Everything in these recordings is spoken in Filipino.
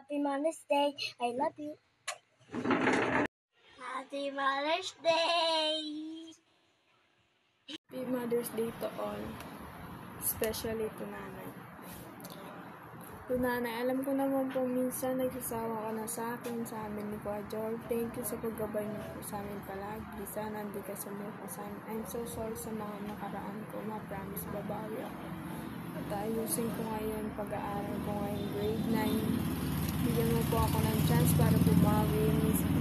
Happy Mother's Day. I love you. Happy Mother's Day. Happy Mother's Day to all, especially to nanay. To nanay, alam ko naman po minsan nagsasawa ka na sa akin, sa amin ni Kuya George. Thank you sa paggabay niyo po sa amin palagi. Sana hindi ka sumuko sa amin. I'm so sorry sa mga nakaraan ko. Ma-promise, babawi ako. At ayusin ko ngayon pag-aaral ko ngayon grade 9. Bigyan mo po ako ng chance para bumawi.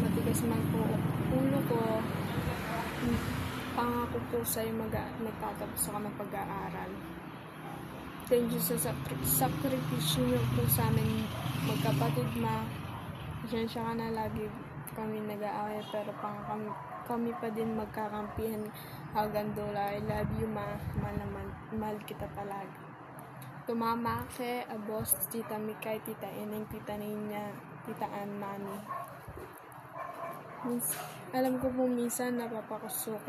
Matigas man po ulo ko. Pangako po sa'yo magtatapos ako ng pag-aaral. Thank you sa sakripisyo niyo po sa amin magkapatid, ma. Pasensya ka na, lagi kami nag-aaway pero kami pa din magkakampihan hanggang dulo. I love you, ma. Mahal kita palagi. Tumama kay Boss, Tita Mikay, Tita Ineng, Tita Nina, Tita Ann, Mami. Alam ko po minsan napapasuko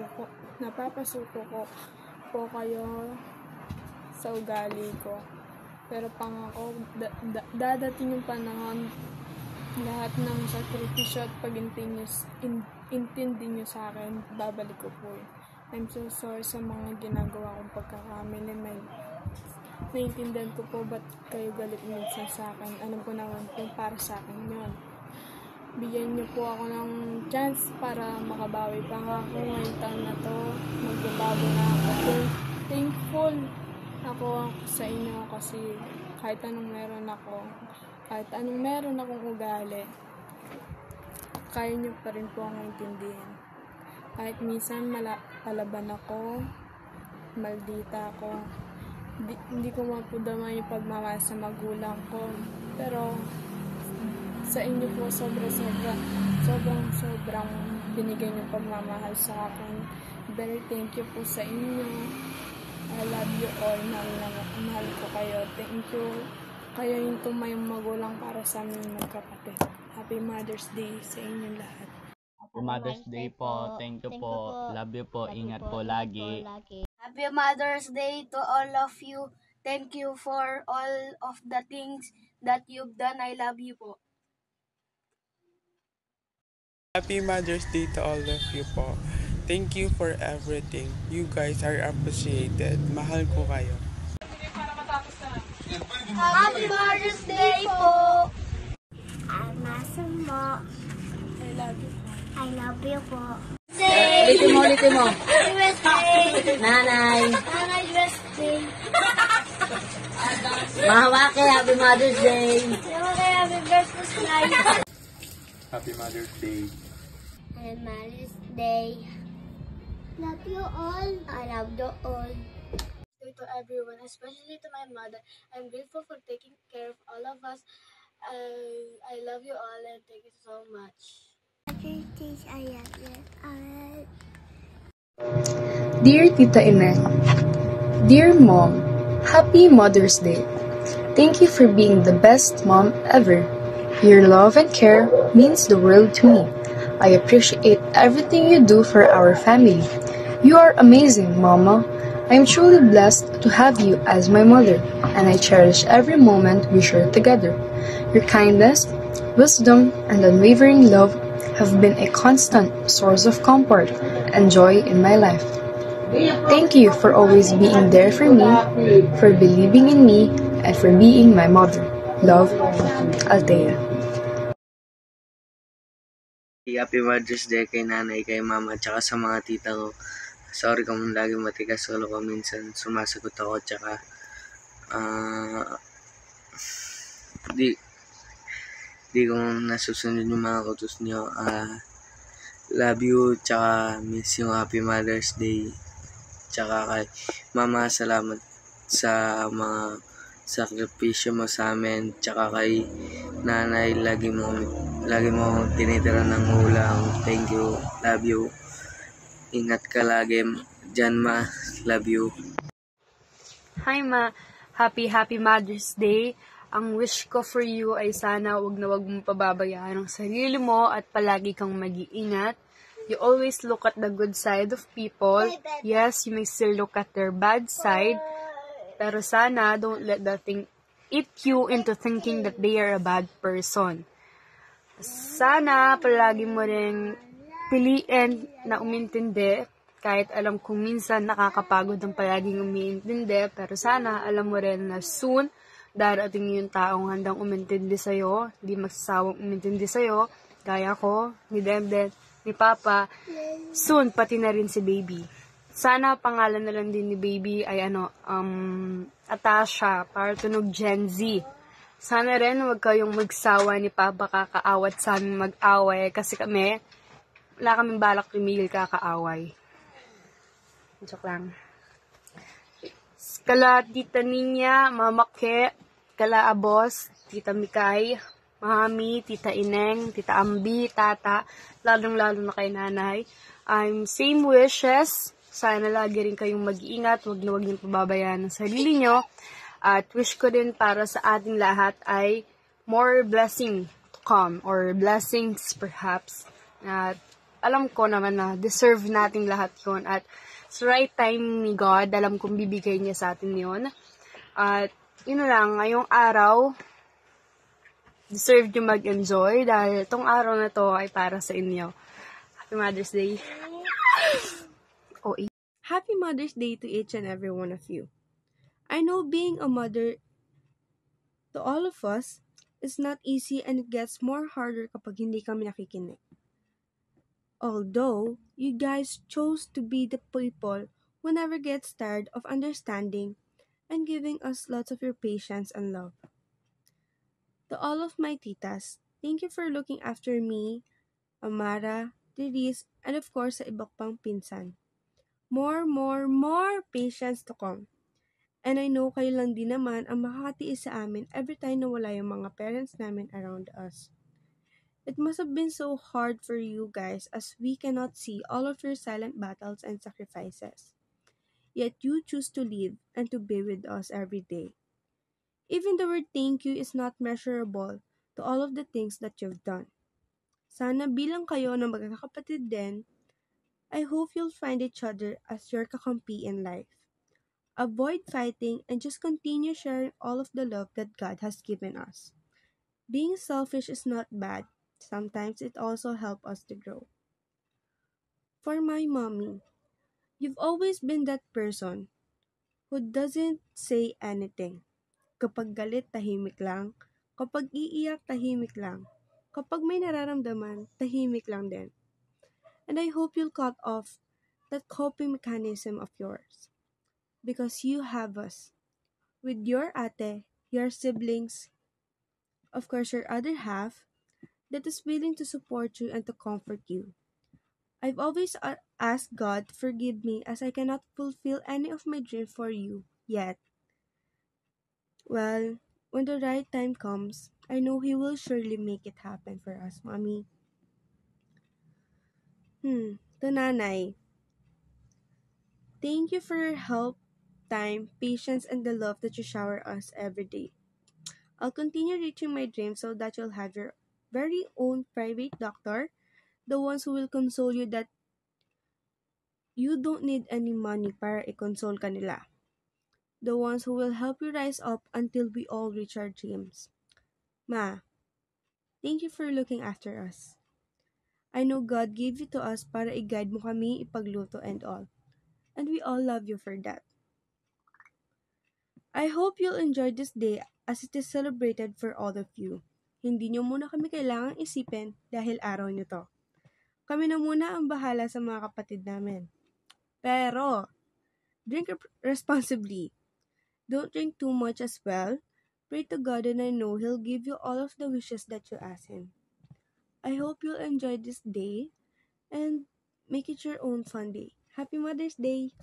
ko po kayo sa ugali ko. Pero pangako, dadating yung panahon, lahat ng sakripisyo at pag-intindi nyo sa akin, babalik ko po yun. I'm so sorry sa mga ginagawa kong pagkakamali. Naiintindihan ko po ba't kayo galit minsan sa akin. Alam ko naman po para sa akin yun. Bigyan niyo po ako ng chance para makabawi pa ako ngayong taon na to. Magbabago na ako. Thankful ako sa inyo kasi kahit anong meron akong ugali, kaya niyo pa rin po akong intindihin. Kahit minsan palaban ako, maldita ako, hindi ko mapudama yung pagmamahal sa magulang ko. Pero sa inyo po sobrang binigay niyo pagmamahal sa akin. Very thank you po sa inyo. I love you all. Mahal ko kayo. Thank you. Kayo yung tumayong magulang para sa amin magkapatid. Happy Mother's Day sa inyo lahat. Happy Mother's Day po. Thank you po. Love you po. Ingat po lagi. Happy Mother's Day to all of you. Thank you for all of the things that you've done. I love you po. Happy Mother's Day to all of you po. Thank you for everything. You guys are appreciated. Mahal ko kayo. Happy Mother's Day po! Mo. I love you. I love you po. Ulitin mo. Happy birthday! Nanay. Nanay birthday! Mahawake, Happy Mother's Day. Happy birthday! Happy Mother's Day. Happy Mother's Day! Love you all. I love you all. To everyone, especially to my mother. I'm grateful for taking care of all of us. I love you all and thank you so much. Dear Tita Ine, dear Mom, Happy Mother's Day. Thank you for being the best mom ever. Your love and care means the world to me. I appreciate everything you do for our family. You are amazing, Mama. I am truly blessed to have you as my mother, and I cherish every moment we share together. Your kindness, wisdom, and unwavering love have been a constant source of comfort and joy in my life. Thank you for always being there for me, for believing in me, and for being my mother. Love, Althea. Happy Mother's Day kay nanay, kay mama, tsaka sa mga tita ko. Sorry kung lagi matigas ulo ko minsan. Sumasagot ako, tsaka di ko nasusunod yung mga kutos nyo. Love you, tsaka miss yung Happy Mother's Day. Tsaka kay mama, salamat sa mga sakripisyo mo sa amin. Tsaka kay nanay, lagi mo tinitira ng ulam. Thank you, love you. Ingat ka lagi dyan, ma. Love you. Hi, Ma. Happy Mother's Day. Ang wish ko for you ay sana wag na wag mong pababayaan ang sarili mo at palagi kang mag-iingat. You always look at the good side of people. Yes, you may still look at their bad side. Pero sana, don't let eat you into thinking that they are a bad person. Sana palagi mo ring piliin na umintindi, kahit alam kong minsan nakakapagod ang palaging umiintindi, pero sana alam mo rin na soon darating yung taong handang umintindi sa'yo, hindi magsasawang umintindi sa'yo, gaya ko, ni Demden, ni Papa, soon pati na rin si Baby. Sana pangalan na lang din ni Baby ay Atasha, para tunog Gen Z. Sana rin huwag kayong magsawa ni Papa kakaawat sa aming mag-away, kasi kami, wala kaming balak tumigil kakaaway. Joke lang. Kala Tita Ninya, Mama Ke, kala Abos, Tita Mikay, Mami, Tita Ineng, Tita Ambi, Tata, lalong-lalo na kay Nanay. Same wishes. Sana lagi rin kayong mag-iingat, huwag na huwag niyong pababayaan ang sarili niyo. At wish ko din para sa ating lahat ay more blessing to come, or blessings perhaps. At alam ko naman na deserve nating lahat yun. At sa right time ni God, alam kong bibigay niya sa atin yun. At yun lang, ngayong araw, deserve nyo mag-enjoy dahil itong araw na to ay para sa inyo. Happy Mother's Day. Happy Mother's Day to each and every one of you. I know being a mother to all of us is not easy, and it gets more harder kapag hindi kami nakikinig. Although, you guys chose to be the people who never gets tired of understanding and giving us lots of your patience and love. To all of my titas, thank you for looking after me, Amara, Therese, and of course sa iba pang pinsan. More patience to come. And I know kayo lang din naman ang makakatiis sa amin every time na wala yung mga parents namin around us. It must have been so hard for you guys as we cannot see all of your silent battles and sacrifices. Yet you choose to live and to be with us every day. Even the word thank you is not measurable to all of the things that you've done. Sana bilang kayo na magkakapatid din, I hope you'll find each other as your kakampi in life. Avoid fighting and just continue sharing all of the love that God has given us. Being selfish is not bad. Sometimes it also helps us to grow. For my mommy, you've always been that person who doesn't say anything. Kapag galit, tahimik lang. Kapag iiyak, tahimik lang. Kapag may nararamdaman, tahimik lang din. And I hope you'll cut off that coping mechanism of yours. Because you have us. With your ate, your siblings, of course your other half, that is willing to support you and to comfort you. I've always asked God to forgive me as I cannot fulfill any of my dreams for you yet. Well, when the right time comes, I know He will surely make it happen for us, Mommy. To Nanay, thank you for your help, time, patience, and the love that you shower us every day. I'll continue reaching my dreams so that you'll have your very own private doctor, the ones who will console you that you don't need any money para i-console ka nila. The ones who will help you rise up until we all reach our dreams. Ma, thank you for looking after us. I know God gave you to us para i-guide mo kami, ipagluto and all. And we all love you for that. I hope you'll enjoy this day as it is celebrated for all of you. Hindi nyo muna kami kailangang isipin dahil araw nyo to. Kami na muna ang bahala sa mga kapatid namin. Pero, drink responsibly. Don't drink too much as well. Pray to God and I know He'll give you all of the wishes that you ask Him. I hope you'll enjoy this day and make it your own fun day. Happy Mother's Day!